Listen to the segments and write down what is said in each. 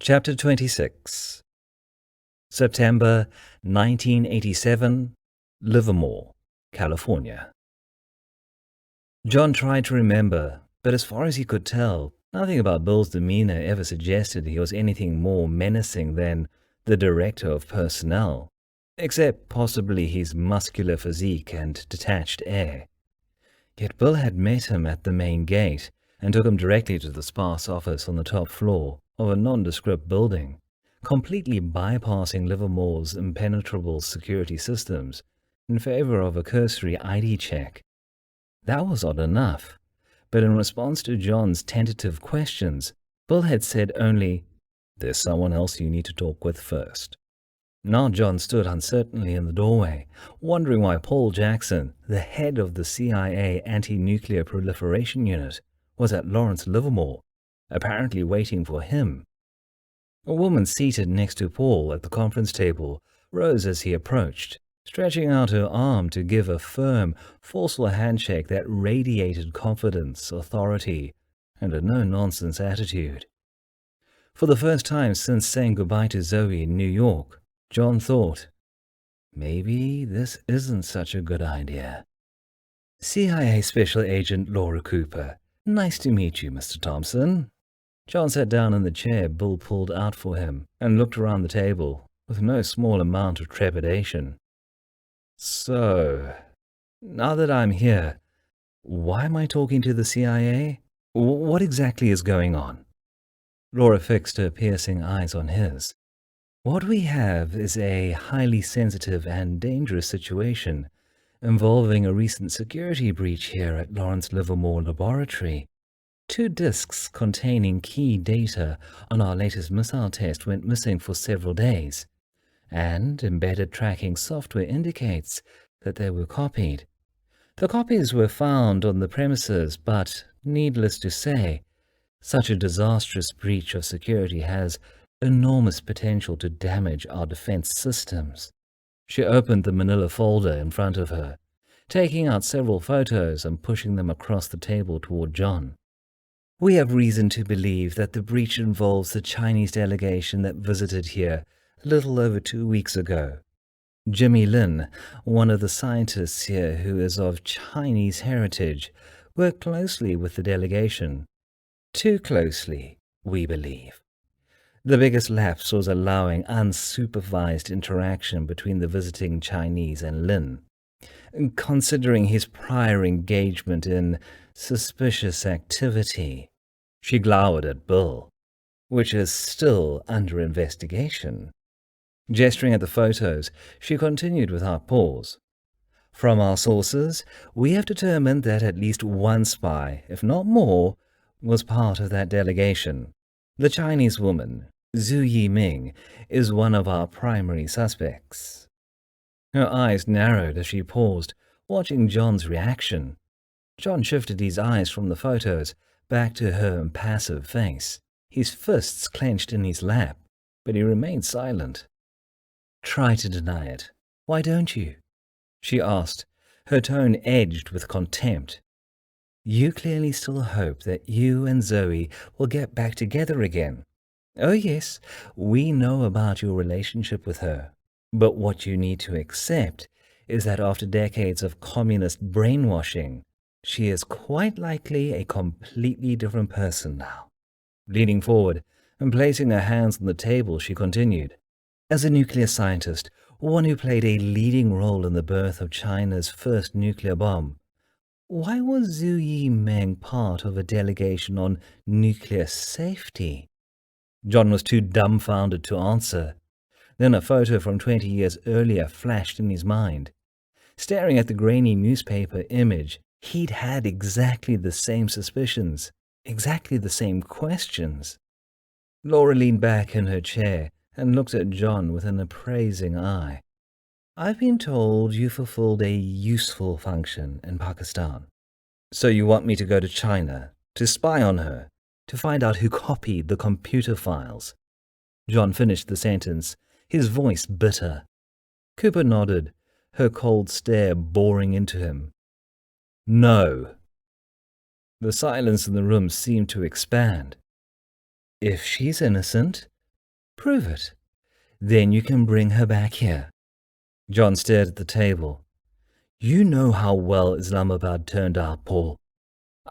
Chapter 26 September 1987, Livermore, California. John tried to remember, but as far as he could tell, nothing about Bill's demeanor ever suggested he was anything more menacing than the director of personnel, except possibly his muscular physique and detached air. Yet Bill had met him at the main gate and took him directly to the sparse office on the top floor of a nondescript building, completely bypassing Livermore's impenetrable security systems in favor of a cursory ID check. That was odd enough, but in response to John's tentative questions, Bill had said only, "There's someone else you need to talk with first." Now John stood uncertainly in the doorway, wondering why Paul Jackson, the head of the CIA Anti-Nuclear Proliferation Unit, was at Lawrence Livermore, apparently waiting for him. A woman seated next to Paul at the conference table rose as he approached, stretching out her arm to give a firm, forceful handshake that radiated confidence, authority, and a no-nonsense attitude. For the first time since saying goodbye to Zoe in New York, John thought, maybe this isn't such a good idea. CIA Special Agent Laura Cooper. Nice to meet you, Mr. Thompson. John sat down in the chair Bill pulled out for him and looked around the table with no small amount of trepidation. So, now that I'm here, why am I talking to the CIA? What exactly is going on? Laura fixed her piercing eyes on his. What we have is a highly sensitive and dangerous situation involving a recent security breach here at Lawrence Livermore Laboratory. 2 disks containing key data on our latest missile test went missing for several days, and embedded tracking software indicates that they were copied. The copies were found on the premises, but, needless to say, such a disastrous breach of security has enormous potential to damage our defense systems. She opened the manila folder in front of her, taking out several photos and pushing them across the table toward John. We have reason to believe that the breach involves the Chinese delegation that visited here a little over 2 weeks ago. Jimmy Lin, one of the scientists here who is of Chinese heritage, worked closely with the delegation. Too closely, we believe. The biggest lapse was allowing unsupervised interaction between the visiting Chinese and Lin. Considering his prior engagement in suspicious activity, she glowered at Bill, which is still under investigation. Gesturing at the photos, she continued without pause. From our sources, we have determined that at least one spy, if not more, was part of that delegation. The Chinese woman, Zhu Yiming, is one of our primary suspects. Her eyes narrowed as she paused, watching John's reaction. John shifted his eyes from the photos back to her impassive face, his fists clenched in his lap, but he remained silent. Try to deny it. Why don't you? She asked, her tone edged with contempt. You clearly still hope that you and Zoe will get back together again. Oh yes, we know about your relationship with her. But what you need to accept is that after decades of communist brainwashing, she is quite likely a completely different person now. Leaning forward and placing her hands on the table, she continued, as a nuclear scientist, one who played a leading role in the birth of China's first nuclear bomb, why was Zhu Yiming part of a delegation on nuclear safety? John was too dumbfounded to answer. Then a photo from 20 years earlier flashed in his mind. Staring at the grainy newspaper image, he'd had exactly the same suspicions, exactly the same questions. Laura leaned back in her chair and looked at John with an appraising eye. I've been told you fulfilled a useful function in Pakistan. So you want me to go to China, to spy on her, to find out who copied the computer files? John finished the sentence, his voice bitter. Cooper nodded, her cold stare boring into him. No. The silence in the room seemed to expand. If she's innocent, Prove it. Then you can bring her back here. John stared at the table. You know how well Islamabad turned out, Paul.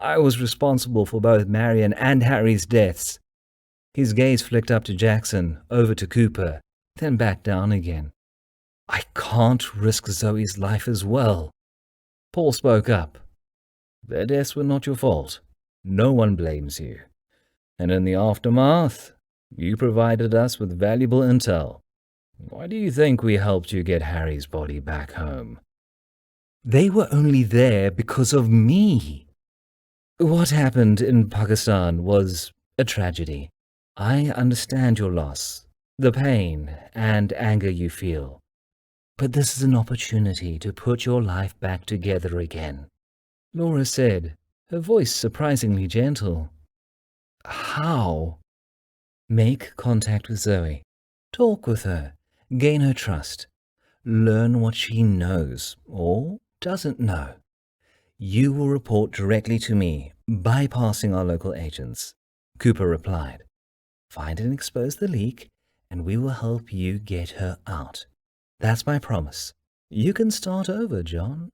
I was responsible for both Marion and Harry's deaths. His gaze flicked up to Jackson, over to Cooper, then back down again. I can't risk Zoe's life as well. Paul spoke up. Their deaths were not your fault. No one blames you. And in the aftermath, you provided us with valuable intel. Why do you think we helped you get Harry's body back home? They were only there because of me. What happened in Pakistan was a tragedy. I understand your loss, the pain and anger you feel. But this is an opportunity to put your life back together again. Laura said, her voice surprisingly gentle. How? Make contact with Zoe. Talk with her. Gain her trust. Learn what she knows or doesn't know. You will report directly to me, bypassing our local agents. Cooper replied. Find and expose the leak, and we will help you get her out. That's my promise. You can start over, John.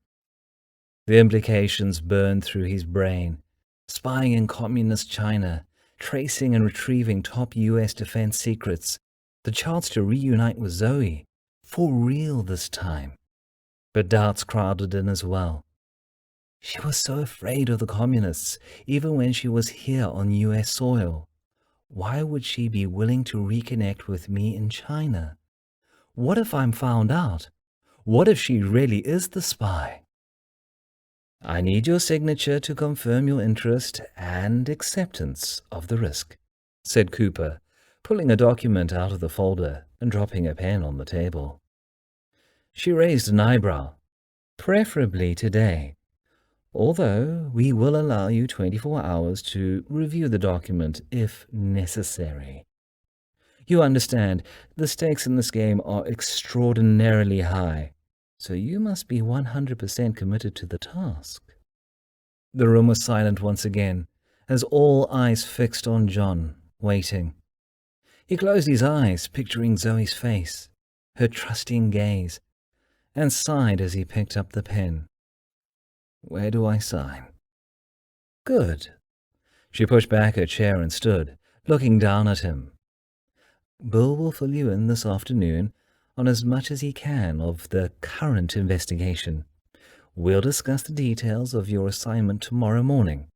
The implications burned through his brain. Spying in communist China, tracing and retrieving top U.S. defense secrets, the chance to reunite with Zoe, for real this time. But doubts crowded in as well. She was so afraid of the communists, even when she was here on U.S. soil. Why would she be willing to reconnect with me in China? What if I'm found out? What if she really is the spy? I need your signature to confirm your interest and acceptance of the risk, said Cooper, pulling a document out of the folder and dropping a pen on the table. She raised an eyebrow. Preferably today. Although we will allow you 24 hours to review the document if necessary. You understand, the stakes in this game are extraordinarily high, so you must be 100% committed to the task. The room was silent once again, as all eyes fixed on John, waiting. He closed his eyes, picturing Zoe's face, her trusting gaze, and sighed as he picked up the pen. Where do I sign? Good. She pushed back her chair and stood, looking down at him. Bill will fill you in this afternoon on as much as he can of the current investigation. We'll discuss the details of your assignment tomorrow morning.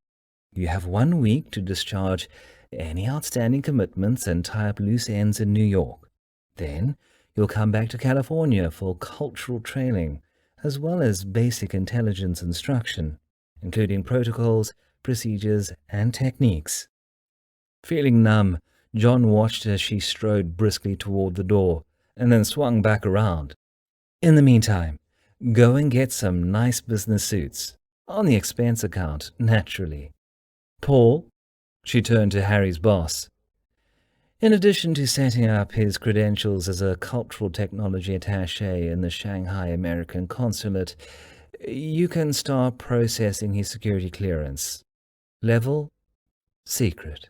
You have 1 week to discharge any outstanding commitments and tie up loose ends in New York. Then you'll come back to California for cultural training, as well as basic intelligence instruction, including protocols, procedures, and techniques. Feeling numb, John watched as she strode briskly toward the door and then swung back around. In the meantime, go and get some nice business suits, on the expense account, naturally. Paul, she turned to Harry's boss. In addition to setting up his credentials as a cultural technology attaché in the Shanghai American Consulate, you can start processing his security clearance. Level? Secret.